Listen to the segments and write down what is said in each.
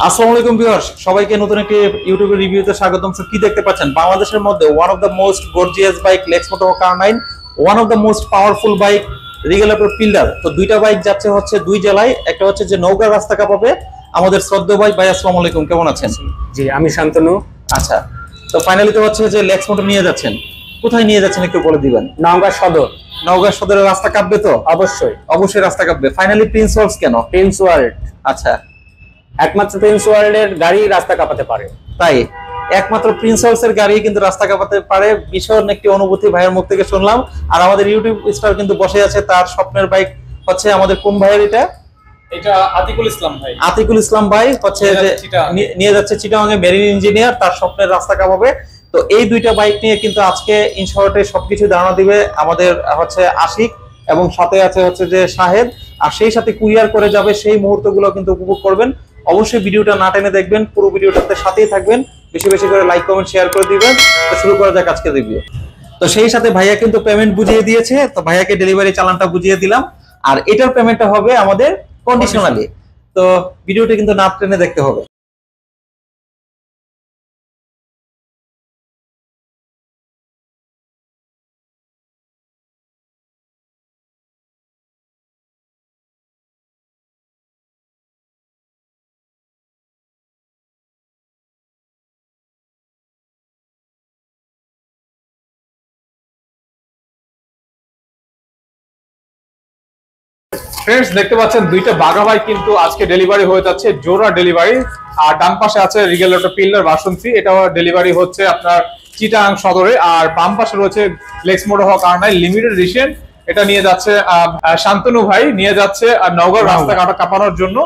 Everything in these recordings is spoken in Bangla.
আসসালামু আলাইকুম ভিউয়ার্স, সবাইকে নতুন একটি ইউটিউবের রিভিউতে স্বাগতম। কি দেখতে পাচ্ছেন, বাংলাদেশের মধ্যে one of the most gorgeous bike Lexmoto কার9, one of the most powerful bike রিগেলেটর ফিল্ডার। তো দুইটা বাইক যাচ্ছে হচ্ছে দুই জেলায়, একটা হচ্ছে যে নওগাঁ রাস্তা কাপাবে। আমাদের শ্রদ্ধেয় ভাই, আসসালামু আলাইকুম, কেমন আছেন? জি, আমি শান্তনু। আচ্ছা, তো ফাইনালি তো হচ্ছে যে লেক্স মোটো নিয়ে যাচ্ছেন, কোথায় নিয়ে যাচ্ছেন একটু বলে দিবেন। নওগাঁ সদর। নওগাঁ সদরের রাস্তা কাঁপবে তো? অবশ্যই রাস্তা কাঁপবে। ফাইনালি প্রিন্স ওয়ার্ল্ডস কেন? প্রিন্স ওয়ার্ল্ড, আচ্ছা, একমাত্র প্রিন্স ওয়ার্ল্ডের গাড়ি রাস্তা কাঁপাতে পারে। তাই একমাত্র প্রিন্স হাউস এর গাড়ি কিন্তু রাস্তা কাঁপাতে পারে। ভীষণ একটি অনুভূতি ভাইয়ের মুখ থেকে শুনলাম। আর আমাদের ইউটিউব স্টার কিন্তু বসে আছে, তার স্বপ্নের বাইক হচ্ছে আমাদের কোন ভাইয়ের এটা? এটা আতিকুল ইসলাম ভাই। আতিকুল ইসলাম ভাই হচ্ছে যে নিয়ে যাচ্ছে চিটাগাং এ মেরিন ইঞ্জিনিয়ার, তার স্বপ্নের রাস্তা কাঁপাবে। তো এই দুইটা বাইক নিয়ে কিন্তু আজকে ইনশর্টে সবকিছু ধারণা দিবে আমাদের হচ্ছে আশিক, এবং সাথে আছে হচ্ছে যে শাহেদ। আর সেই সাথে কুরিয়ার করে যাবে, সেই মুহূর্তগুলো কিন্তু উপভোগ করবেন। অবশ্যই ভিডিওটা না টেনে দেখবেন, পুরো ভিডিওটাতে সাথেই থাকবেন, বেশি বেশি করে লাইক কমেন্ট শেয়ার করে দিবেন। তো শুরু করা যাক আজকে রিভিউ। তো সেই সাথে ভাইয়া কিন্তু পেমেন্ট বুঝিয়ে দিয়েছে, তো ভাইয়াকে ডেলিভারি চালানটা বুঝিয়ে দিলাম। আর এটার পেমেন্টটা হবে আমাদের কন্ডিশনালি। তো ভিডিওটা কিন্তু না টেনে দেখতে হবে। ফ্রেন্ডস, দেখতে পাচ্ছেন দুইটা বাঘা বাইক কিন্তু আজকে ডেলিভারি হয়ে যাচ্ছে, জোড়া ডেলিভারি। আর ডান পাশে আছে রিগেলেটর পিল্লার ভার্সন 3, এটাও ডেলিভারি হচ্ছে আপনার চিটাগাং সদরে। আর বাম পাশে রয়েছে লেক্স মোটো কার9 লিমিটেড এডিশন, এটা নিয়ে যাচ্ছে শান্তনু ভাই, নিয়ে যাচ্ছে নওগাঁ রাস্তা কাঁপানোর জন্য।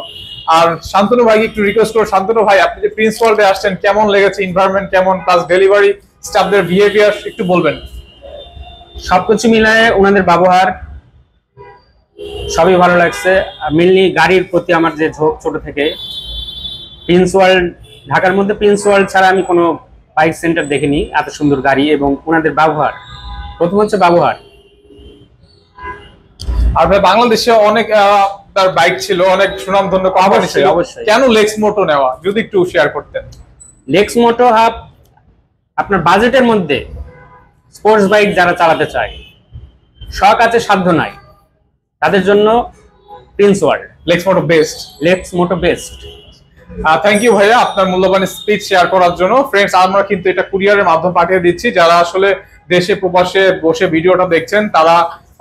আর শান্তনু ভাইকে একটু রিকোয়েস্ট করো, শান্তনু ভাই আপনি যে প্রিন্স ওয়ার্ল্ডে আসছেন, কেমন লেগেছে, এনভায়রনমেন্ট কেমন, প্লাস ডেলিভারি স্টাফদের বিহেভিয়ার একটু বলবেন। সবকিছু মিলায়ে ওনাদের ব্যবহার সবই ভালো লাগছে। মেনলি গাড়ির প্রতি আমার যে ঝোঁক ছোট থেকে, প্রিন্স ওয়ার্ল্ড, ঢাকার মধ্যে প্রিন্স ওয়ার্ল্ড ছাড়া আমি কোনো বাইক সেন্টার দেখিনি এত সুন্দর গাড়ি এবং ওনাদের ব্যবহার। প্রথম হচ্ছে ব্যবহার। আর ভাই বাংলাদেশে অনেক তার বাইক ছিল, অনেক সুনামধন্য কোম্পানি ছিল, অবশ্যই। কেন লেক্স মোটো নেওয়া, যদি একটু শেয়ার করতেন। লেক্স মোটো হাব আপনার বাজেটের মধ্যে স্পোর্টস বাইক যারা চালাতে চায়, শখ আছে সাধ্য নাই, তাদের জন্য Prince World, Lex Moto best. Lex Moto best. Thank you ভাইয়া আপনার মূল্যবান স্পিচ শেয়ার করার জন্য। ফ্রেন্ডস, আমরা কিন্তু এটা কুরিয়ারের মাধ্যমে পাঠিয়ে দিচ্ছি। যারা আসলে দেশে প্রবাসে বসে ভিডিওটা দেখছেন, তারা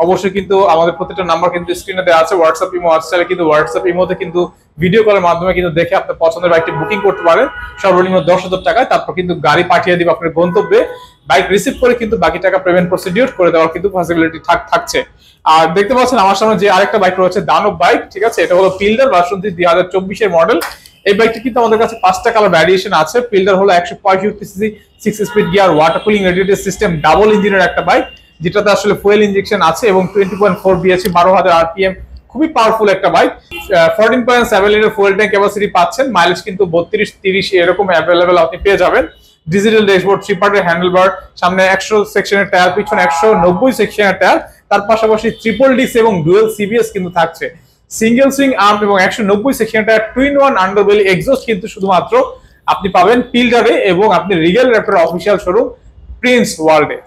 অবশ্যই কিন্তু আমাদের প্রত্যেকটা নাম্বার কিন্তু স্ক্রিনে দেওয়া আছে, হোয়াটসঅ্যাপ ইমো আছে, কিন্তু হোয়াটসঅ্যাপ ইমোতে কিন্তু ভিডিও কলের মাধ্যমে কিন্তু দেখে আপনার পছন্দের বাইকটি বুকিং করতে পারেন সর্বনিম্ন 10,000 টাকায়। তারপর কিন্তু গাড়ি পাঠিয়ে দিব আপনার গন্তব্যে। বাইক রিসিভ করে কিন্তু বাকি টাকা পেমেন্ট প্রসিডিউর করে দেওয়ার কিন্তু পসিবিলিটি থাকছে। আর দেখতে পাচ্ছেন আমার সামনে যে আরেকটা বাইক রয়েছে, দানব বাইক, ঠিক আছে, এটা হলো ফিল্ডার ভার্সন 2024 মডেল। এই বাইকটি কিন্তু আমাদের কাছে 5টা কালার ভ্যারিয়েশন আছে। ফিল্ডার হলো 165 CC 6 speed gear water cooling radiator system double ইঞ্জিনের একটা বাইক, যেটাতে আসলে ফুয়েল ইনজেকশন আছে এবং 20.4 বিএসি 12,000 আরপিএম, খুবই পাওয়ারফুল একটা bike. 14.7 litre fuel tank capacity পাচ্ছেন। মাইলেজ কিন্তু 32-30 এরকম অ্যাভেলেবেল আপনি পেয়ে যাবেন। ডিজিটাল ড্যাশবোর্ড, 3 পার্টের হ্যান্ডেলবার, সামনে 100 সেকশনের টায়ার, পিছনে 190 সেকশনের টায়ার। তার পাশাপাশি ট্রিপল ডিস এবং ডুয়েল সিবিএস কিন্তু থাকছে। সিঙ্গেল সুইং আর্ম এবং 190 সেকশনের tyre, twin one underbelly exhaust কিন্তু শুধুমাত্র আপনি পাবেন ফিল্ডারে এবং আপনি রিগেল র্যাপের অফিসিয়াল শোরুম প্রিন্স ওয়ার্ল্ডে।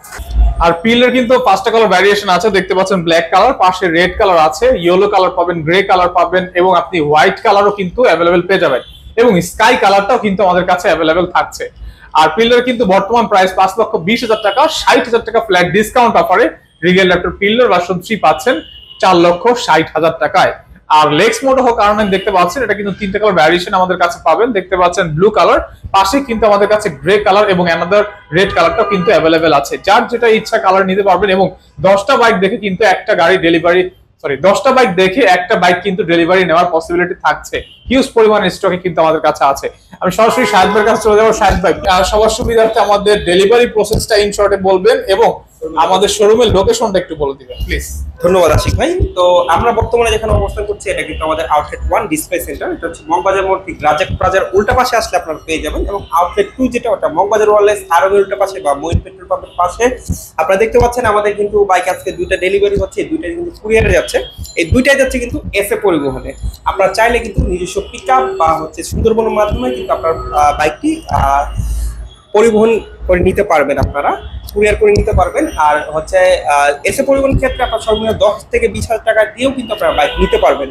আর পিলের কিন্তু 5টা কালার ভ্যারিয়েশন আছে, দেখতে পাচ্ছেন ব্ল্যাক কালার, পাশে রেড কালার আছে, ইয়েলো কালার পাবেন, গ্রে কালার পাবেন এবং আপনি হোয়াইট কালারও কিন্তু অ্যাভেলেবেল পেয়ে যাবেন এবং স্কাই কালারটাও কিন্তু আমাদের কাছে অ্যাভেলেবেল থাকছে। আর পিলার কিন্তু বর্তমান প্রাইস 5,20,000 টাকা, 60,000 টাকা ফ্ল্যাট ডিসকাউন্ট অফারে রিগেল র্যাপটর পিলার ভার্সন 3 পাচ্ছেন 4,60,000 টাকায়। আর লেক্স মোটো কার9 দেখতে পাচ্ছেন, এটা কিন্তু 3টা কালার ভ্যারিয়েশন আমাদের কাছে পাবেন। দেখতে পাচ্ছেন ব্লু কালার, পাশে কিন্তু আমাদের কাছে গ্রে কালার এবং অ্যানাদার রেড কালারটাও কিন্তু অ্যাভেলেবেল আছে। যার যেটা ইচ্ছা কালার নিতে পারবেন এবং 10টা বাইক দেখে কিন্তু একটা গাড়ি ডেলিভারি, 10টা বাইক দেখে একটা বাইক কিন্তু ডেলিভারি নেওয়ার পসিবিলিটি থাকছে। হিউজ পরিমাণ স্টকে কিন্তু আমাদের কাছে আছে। আমি সরাসরি শাহেদ ভাইয়ের কাছে চলে যাবো। শাহেদ ভাই, সবার সুবিধার্থে আমাদের ডেলিভারি প্রসেসটা ইন শর্টে বলবেন এবং আমাদের শোরুমের লোকেশনটা একটু বলে দিবেন প্লিজ। ধন্যবাদ আশিক ভাই। তো আমরা বর্তমানে যেখানে অবস্থান করছি এটা কিন্তু আমাদের আউটলেট 1 ডিসপ্লে সেন্টার, এটা হচ্ছে মগবাজার মোড় ঠিক রাজাক প্লাজার উল্টা পাশে আসলে আপনারা পেয়ে যাবেন। এবং আউটলেট 2 যেটা ওটা মগবাজার ওয়ারলেস আরবের উল্টা পাশে বা মঈন পেট্রোল পাম্পের পাশে। আপনারা দেখতে পাচ্ছেন আমাদের কিন্তু বাইক আজকে দুইটা ডেলিভারি হচ্ছে, দুইটাই কিন্তু কুরিয়ারে যাচ্ছে। এই দুইটাই যাচ্ছে কিন্তু এসএ পরিবহনে। আপনারা চাইলে কিন্তু নিজস্ব পিকআপ বা হচ্ছে সুন্দরবনের মাধ্যমে কিন্তু আপনার বাইকটি পরিবহন করে নিতে পারবেন, আপনারা কুরিয়ার করে নিতে পারবেন। আর হচ্ছে এসে পরিবহন ক্ষেত্রে আপনার সর্বনিম্ন 10 থেকে 20,000 টাকা দিয়েও কিন্তু আপনারা বাইক নিতে পারবেন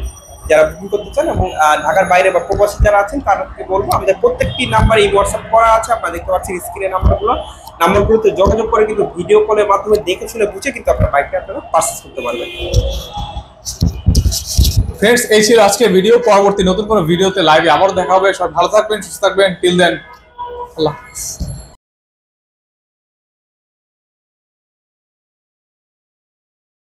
যারা বুকিং করতে চান। এবং ঢাকার বাইরে বা প্রবাসী যারা আছেন তাদেরকে বলবো আমাদের প্রত্যেকটি নাম্বারে এই হোয়াটসঅ্যাপ করা আছে, আপনারা দেখতে পাচ্ছেন স্ক্রিনে নাম্বারগুলোতে যোগাযোগ করে কিন্তু ভিডিও কলের মাধ্যমে দেখে শুনে বুঝে কিন্তু আপনার বাইকটা আপনারা পারচেজ করতে পারবেন। ফ্রেন্ডস, এই ছিল আজকে ভিডিও। পরবর্তী নতুন কোনো ভিডিওতে লাইভে আবার দেখা হবে। সবাই ভালো থাকবেন, সুস্থ থাকবেন। টিল দেন, আল্লাহ হাফেজ।